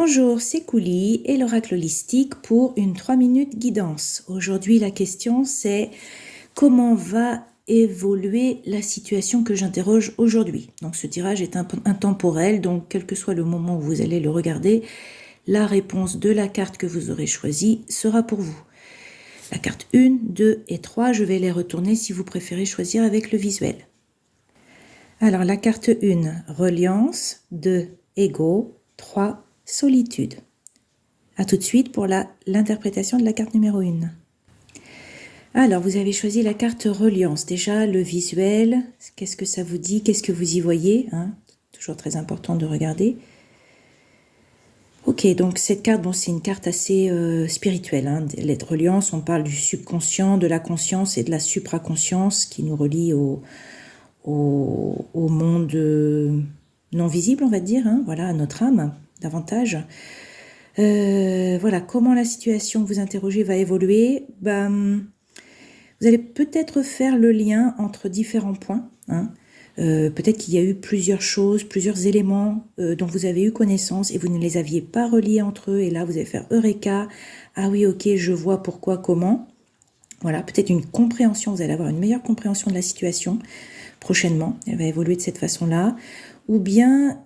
Bonjour, c'est Kouli et l'oracle holistique pour une 3 minutes guidance. Aujourd'hui, la question c'est comment va évoluer la situation que j'interroge aujourd'hui. Donc ce tirage est intemporel, donc quel que soit le moment où vous allez le regarder, la réponse de la carte que vous aurez choisie sera pour vous. La carte 1, 2 et 3, je vais les retourner si vous préférez choisir avec le visuel. Alors la carte 1, reliance, 2, ego, 3, solitude. A tout de suite pour l'interprétation de la carte numéro 1. Alors, vous avez choisi la carte reliance. Déjà, le visuel, qu'est-ce que ça vous dit? Qu'est-ce que vous y voyez, Toujours très important de regarder. Ok, donc cette carte, c'est une carte assez spirituelle. Les reliances, on parle du subconscient, de la conscience et de la supraconscience qui nous relie au monde non visible, on va dire, voilà, à notre âme, davantage. Voilà, comment la situation que vous interrogez va évoluer. Vous allez peut-être faire le lien entre différents points. Peut-être qu'il y a eu plusieurs choses, plusieurs éléments dont vous avez eu connaissance et vous ne les aviez pas reliés entre eux. Et là, vous allez faire Eureka. Ah oui, ok, je vois pourquoi, comment. Voilà, peut-être une compréhension. Vous allez avoir une meilleure compréhension de la situation prochainement. Elle va évoluer de cette façon-là. Ou bien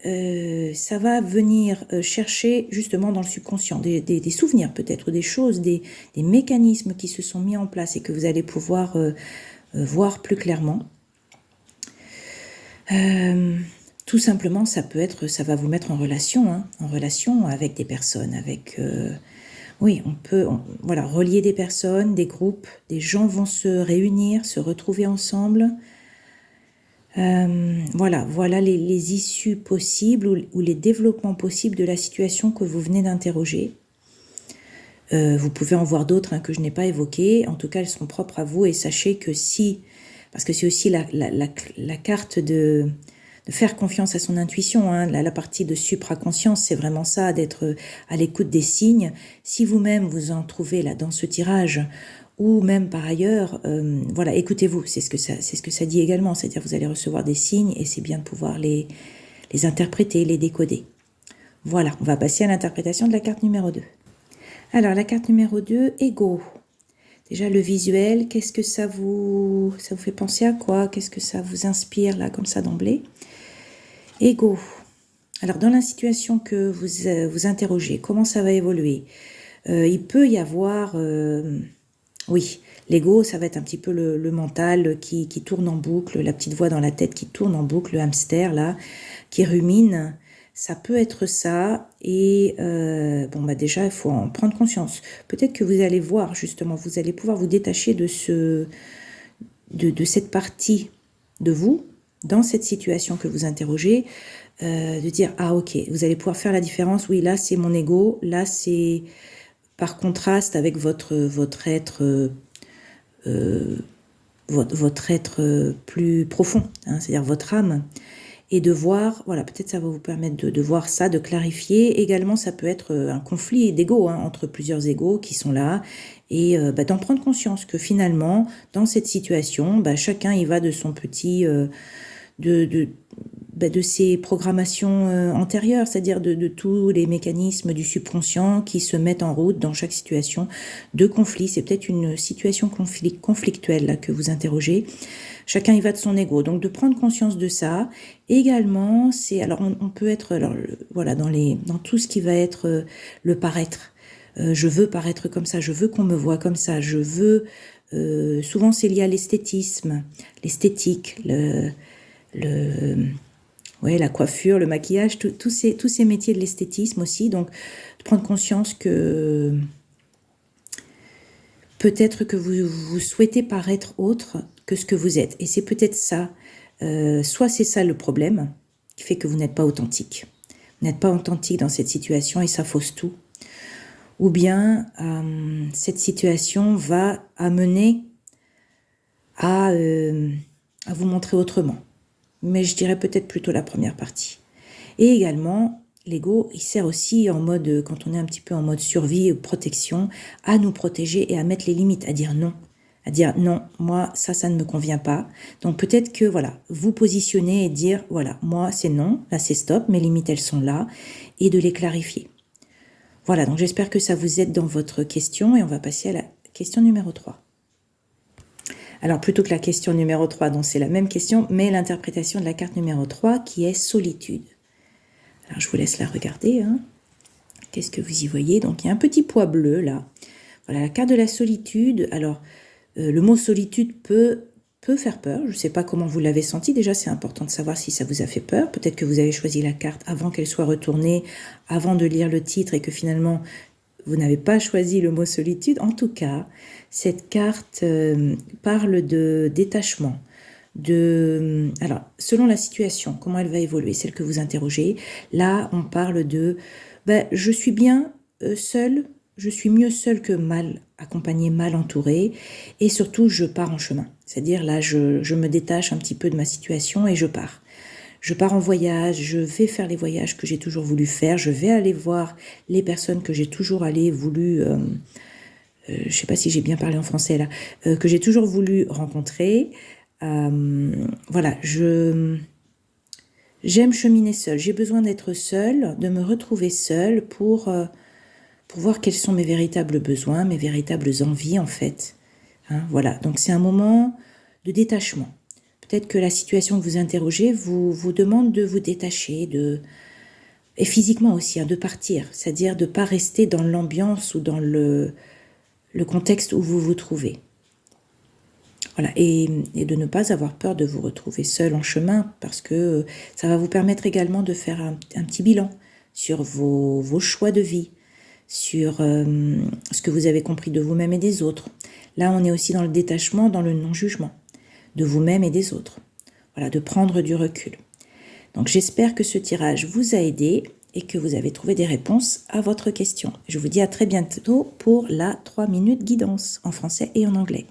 ça va venir chercher justement dans le subconscient des souvenirs peut-être, ou des choses, des mécanismes qui se sont mis en place et que vous allez pouvoir voir plus clairement. Tout simplement, ça va vous mettre en relation avec des personnes, oui, on peut relier des personnes, des groupes, des gens vont se réunir, se retrouver ensemble. Voilà les issues possibles ou les développements possibles de la situation que vous venez d'interroger. Vous pouvez en voir d'autres que je n'ai pas évoquées. En tout cas, elles sont propres à vous et sachez que parce que c'est aussi la carte de faire confiance à son intuition, la partie de supraconscience, c'est vraiment ça, d'être à l'écoute des signes. Si vous-même vous en trouvez là dans ce tirage, ou même par ailleurs, écoutez-vous, c'est ce que ça dit également, c'est-à-dire vous allez recevoir des signes et c'est bien de pouvoir les interpréter, les décoder. Voilà, on va passer à l'interprétation de la carte numéro 2. Alors, la carte numéro 2, ego. Déjà, le visuel, qu'est-ce que ça vous fait penser à quoi? Qu'est-ce que ça vous inspire, là, comme ça, d'emblée? Ego. Alors, dans la situation que vous interrogez, comment ça va évoluer? Il peut y avoir... Oui, l'ego, ça va être un petit peu le mental qui tourne en boucle, la petite voix dans la tête qui tourne en boucle, le hamster là, qui rumine. Ça peut être ça et déjà, il faut en prendre conscience. Peut-être que vous allez voir justement, vous allez pouvoir vous détacher de cette partie de vous, dans cette situation que vous interrogez, de dire, ah ok, vous allez pouvoir faire la différence, oui, là c'est mon ego, là c'est... par contraste avec votre être votre être plus profond, c'est-à-dire votre âme, et de voir, peut-être ça va vous permettre de voir ça, de clarifier. Également, ça peut être un conflit d'ego entre plusieurs égos qui sont là, et d'en prendre conscience que finalement, dans cette situation, chacun y va de son petit... de ces programmations antérieures, c'est-à-dire de tous les mécanismes du subconscient qui se mettent en route dans chaque situation de conflit. C'est peut-être une situation conflictuelle là, que vous interrogez. Chacun y va de son ego. Donc de prendre conscience de ça. Également, on peut être dans tout ce qui va être le paraître. Je veux paraître comme ça, je veux qu'on me voie comme ça, je veux... souvent c'est lié à l'esthétisme, l'esthétique, la coiffure, le maquillage, tous ces métiers de l'esthétisme aussi. Donc, de prendre conscience que peut-être que vous souhaitez paraître autre que ce que vous êtes. Et c'est peut-être ça, soit c'est ça le problème, qui fait que vous n'êtes pas authentique. Vous n'êtes pas authentique dans cette situation et ça fausse tout. Ou bien, cette situation va amener à vous montrer autrement. Mais je dirais peut-être plutôt la première partie. Et également, l'ego, il sert aussi en mode, quand on est un petit peu en mode survie ou protection, à nous protéger et à mettre les limites, à dire non, moi, ça ne me convient pas. Donc peut-être que, vous positionnez et dire, moi, c'est non, là, c'est stop, mes limites, elles sont là, et de les clarifier. Voilà, donc j'espère que ça vous aide dans votre question et on va passer à la question numéro 3. Alors plutôt que la question numéro 3, donc c'est la même question, mais l'interprétation de la carte numéro 3 qui est solitude. Alors je vous laisse la regarder. Qu'est-ce que vous y voyez? Donc il y a un petit poids bleu là. Voilà, la carte de la solitude. Alors le mot solitude peut faire peur. Je ne sais pas comment vous l'avez senti. Déjà, c'est important de savoir si ça vous a fait peur. Peut-être que vous avez choisi la carte avant qu'elle soit retournée, avant de lire le titre et que finalement, vous n'avez pas choisi le mot solitude. En tout cas, cette carte parle de détachement. Alors, selon la situation, comment elle va évoluer, celle que vous interrogez, là, on parle de je suis bien seule. Je suis mieux seule que mal accompagnée, mal entourée, et surtout je pars en chemin. C'est-à-dire là, je me détache un petit peu de ma situation et je pars. Je pars en voyage, je vais faire les voyages que j'ai toujours voulu faire, je vais aller voir les personnes que j'ai toujours voulu, je ne sais pas si j'ai bien parlé en français là, que j'ai toujours voulu rencontrer. Voilà, j'aime cheminer seule. J'ai besoin d'être seule, de me retrouver seule pour voir quels sont mes véritables besoins, mes véritables envies en fait. Voilà, donc c'est un moment de détachement. Peut-être que la situation que vous interrogez vous demande de vous détacher, et physiquement aussi, de partir, c'est-à-dire de ne pas rester dans l'ambiance ou dans le contexte où vous vous trouvez. Voilà, et de ne pas avoir peur de vous retrouver seul en chemin, parce que ça va vous permettre également de faire un petit bilan sur vos choix de vie, sur ce que vous avez compris de vous-même et des autres. Là, on est aussi dans le détachement, dans le non-jugement de vous-même et des autres. Voilà, de prendre du recul. Donc, j'espère que ce tirage vous a aidé et que vous avez trouvé des réponses à votre question. Je vous dis à très bientôt pour la 3 minutes guidance en français et en anglais.